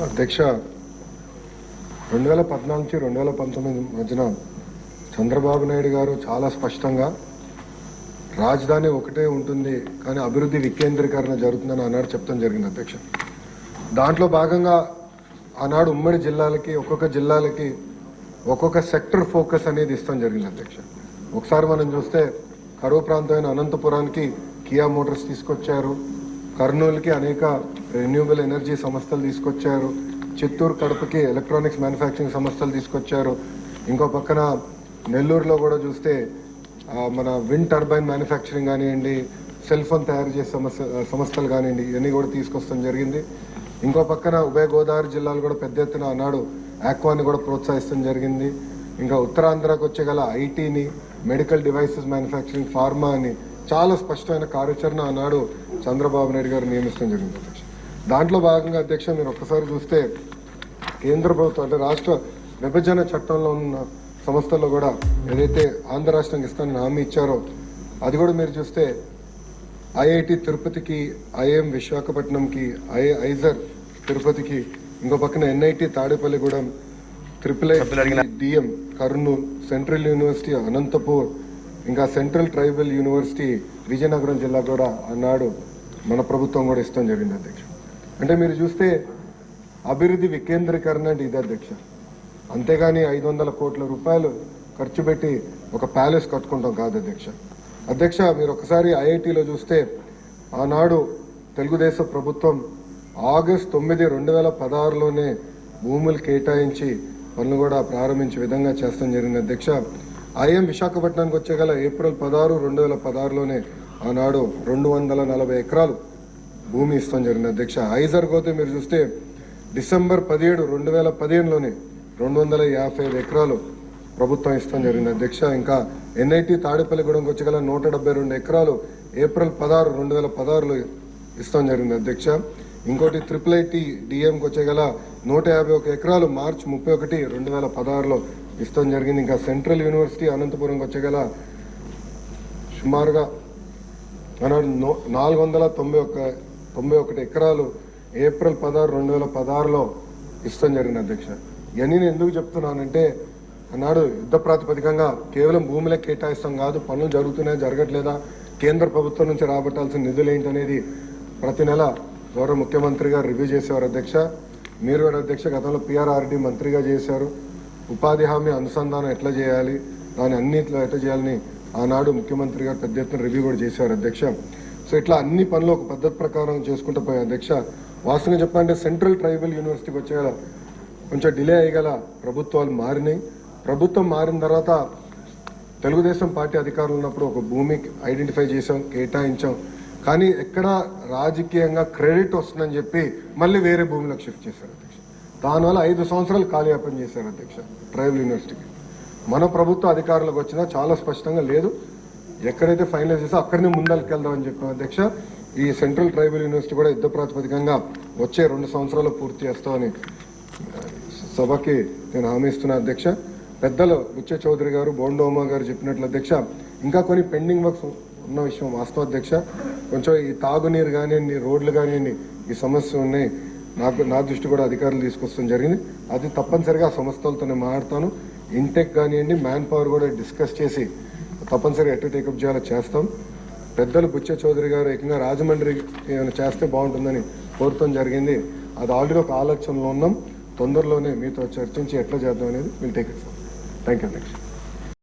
అధ్యక్ష 2014 నుంచి 2019 మధ్యన చంద్రబాబు నాయుడు గారు చాలా స్పష్టంగా రాజధాని ఒకటే ఉంటుంది కానీ అభివృద్ధి వికేంద్రీకరణ జరుగుతుందని ఆనాడు చెప్తాం జరిగింది అధ్యక్ష. దాంట్లో భాగంగా ఆనాడు ఉమ్మడి జిల్లాలకి ఒక్కొక్క జిల్లాలకి ఒక్కొక్క సెక్టర్ ఫోకస్ అనేది ఇస్తాం జరిగింది అధ్యక్ష. ఒకసారి మనం చూస్తే కరువు ప్రాంతమైన అనంతపురానికి కియా మోటార్స్ తీసుకొచ్చారు, కర్నూలుకి అనేక రెన్యూబుల్ ఎనర్జీ సంస్థలు తీసుకొచ్చారు, చిత్తూరు కడపకి ఎలక్ట్రానిక్స్ మ్యానుఫ్యాక్చరింగ్ సంస్థలు తీసుకొచ్చారు, ఇంకో పక్కన నెల్లూరులో కూడా చూస్తే మన విండ్ టర్బైన్ మ్యానుఫ్యాక్చరింగ్ కానివ్వండి, సెల్ ఫోన్ తయారు చేసే సంస్థలు కానివ్వండి, ఇవన్నీ కూడా తీసుకొస్తాం జరిగింది. ఇంకో పక్కన ఉభయ గోదావరి జిల్లాలు కూడా పెద్ద ఎత్తున ఆనాడు ఆక్వాని కూడా ప్రోత్సహిస్తాం జరిగింది. ఇంకా ఉత్తరాంధ్రకు వచ్చే గల ఐటీని, మెడికల్ డివైసెస్ మ్యానుఫ్యాక్చరింగ్, ఫార్మా అని చాలా స్పష్టమైన కార్యాచరణ ఆనాడు చంద్రబాబు నాయుడు గారు నియమిస్తాం జరిగింది అధ్యక్ష. దాంట్లో భాగంగా అధ్యక్ష మీరు ఒక్కసారి చూస్తే కేంద్ర ప్రభుత్వం అంటే రాష్ట్ర విభజన చట్టంలో ఉన్న సంస్థల్లో కూడా ఏదైతే ఆంధ్ర రాష్ట్రానికి ఇస్తానని హామీ ఇచ్చారో అది కూడా మీరు చూస్తే ఐఐటి తిరుపతికి, ఐఐఎం విశాఖపట్నంకి, ఐజర్ తిరుపతికి, ఇంకో పక్కన NIT Tadepalligudem, III DM Kurnool, central university Anantapur, ఇంకా సెంట్రల్ ట్రైబల్ యూనివర్సిటీ విజయనగరం జిల్లా కూడా ఆనాడు మన ప్రభుత్వం కూడా ఇష్టం జరిగింది అధ్యక్ష. అంటే మీరు చూస్తే అభివృద్ధి వికేంద్రీకరణ అంటే ఇది అధ్యక్ష. అంతేగాని 500 కోట్ల రూపాయలు ఖర్చు పెట్టి ఒక ప్యాలెస్ కట్టుకుంటాం కాదు అధ్యక్ష. అధ్యక్ష మీరు ఒకసారి ఐఐటిలో చూస్తే ఆనాడు తెలుగుదేశం ప్రభుత్వం ఆగస్టు 9, 2016లోనే భూములు కేటాయించి పనులు కూడా ప్రారంభించే విధంగా చేస్తాం జరిగింది అధ్యక్ష. ఐఎం విశాఖపట్నానికి వచ్చే గల ఏప్రిల్ 16, 2016లోనే ఆనాడు 240 ఎకరాలు భూమి ఇస్తాం జరిగింది అధ్యక్ష. ఐజర్ పోతే మీరు చూస్తే డిసెంబర్ 17, 2015లోనే 255 ఎకరాలు ప్రభుత్వం ఇస్తాం జరిగింది అధ్యక్ష. ఇంకా ఎన్ఐటి తాడేపల్లిగూడెంకి వచ్చే గల 172 ఎకరాలు ఏప్రిల్ 16, 2016లో ఇస్తాం జరిగింది అధ్యక్ష. ఇంకోటి ఐఐఐ డిఎంకి వచ్చే గల 151 ఎకరాలు మార్చి 31, 2016లో ఇస్తాం జరిగింది. ఇంకా సెంట్రల్ యూనివర్సిటీ అనంతపురంకి వచ్చే గల సుమారుగా 491 ఎకరాలు ఏప్రిల్ 16, 2016లో ఇస్తాం జరిగింది అధ్యక్ష. ఇవన్నీ నేను ఎందుకు చెప్తున్నానంటే ఆనాడు యుద్ధ ప్రాతిపదికంగా కేవలం భూములే కేటాయిస్తాం కాదు, పనులు జరుగుతున్నాయా జరగట్లేదా, కేంద్ర ప్రభుత్వం నుంచి రాబట్టాల్సిన నిధులు ఏంటనేది ప్రతి నెల గౌరవ ముఖ్యమంత్రి గారు రివ్యూ చేసేవారు అధ్యక్ష. మీరు కూడా అధ్యక్ష గతంలో పిఆర్ఆర్డి మంత్రిగా చేశారు. ఉపాధి హామీ అనుసంధానం ఎట్లా చేయాలి, దాని అన్నిట్లో ఎట్లా చేయాలని ఆనాడు ముఖ్యమంత్రి గారు పెద్ద ఎత్తున రివ్యూ కూడా చేశారు అధ్యక్ష. సో ఇట్లా అన్ని పనులు ఒక పద్ధతి ప్రకారం చేసుకుంటూ పోయే అధ్యక్ష. వాస్తవంగా చెప్పాలంటే సెంట్రల్ ట్రైబల్ యూనివర్సిటీకి వచ్చే కొంచెం డిలే అయ్యగల ప్రభుత్వాలు మారినాయి. ప్రభుత్వం మారిన తర్వాత తెలుగుదేశం పార్టీ అధికారులు ఉన్నప్పుడు ఒక భూమి ఐడెంటిఫై చేసాం, కేటాయించాం, కానీ ఎక్కడ రాజకీయంగా క్రెడిట్ వస్తుందని చెప్పి మళ్ళీ వేరే భూమిలోకి షిఫ్ట్ చేశారు అధ్యక్ష. దానివల్ల 5 సంవత్సరాలు కాలయాపన చేశారు అధ్యక్ష ట్రైబల్ యూనివర్సిటీకి. మన ప్రభుత్వ అధికారులకు వచ్చినా చాలా స్పష్టంగా లేదు, ఎక్కడైతే ఫైనలైజ్ చేసో అక్కడనే ముందరికి వెళ్దామని చెప్పాం అధ్యక్ష. ఈ సెంట్రల్ ట్రైబల్ యూనివర్సిటీ కూడా యుద్ధ ప్రాతిపదికంగా వచ్చే 2 సంవత్సరాలు పూర్తి చేస్తామని సభకి నేను హామీ ఇస్తున్నా అధ్యక్ష. పెద్దలు బుచ్చే చౌదరి గారు, బోండోమా గారు చెప్పినట్లు అధ్యక్ష ఇంకా కొన్ని పెండింగ్ వర్క్స్ ఉన్న విషయం వాస్తవం అధ్యక్ష. కొంచెం ఈ తాగునీరు కానివ్వండి, రోడ్లు కానివ్వండి, ఈ సమస్య ఉన్నాయి. నా దృష్టి కూడా అధికారులు తీసుకొస్తాం జరిగింది. అది తప్పనిసరిగా ఆ సంస్థలతోనే మాట్లాడతాను. ఇంటెక్ కానివ్వండి, మ్యాన్ పవర్ కూడా డిస్కస్ చేసి తప్పనిసరిగా ఎట్లా టేకప్ చేయాలో చేస్తాం. పెద్దలు బుచ్చే చౌదరి గారు ఏకంగా రాజమండ్రి ఏమైనా చేస్తే బాగుంటుందని కోరటం జరిగింది. అది ఆల్రెడీ ఒక ఆలోచనలో ఉన్నాం. తొందరలోనే మీతో చర్చించి ఎట్లా చేద్దాం అనేది will take it. Thank you అధ్యక్ష.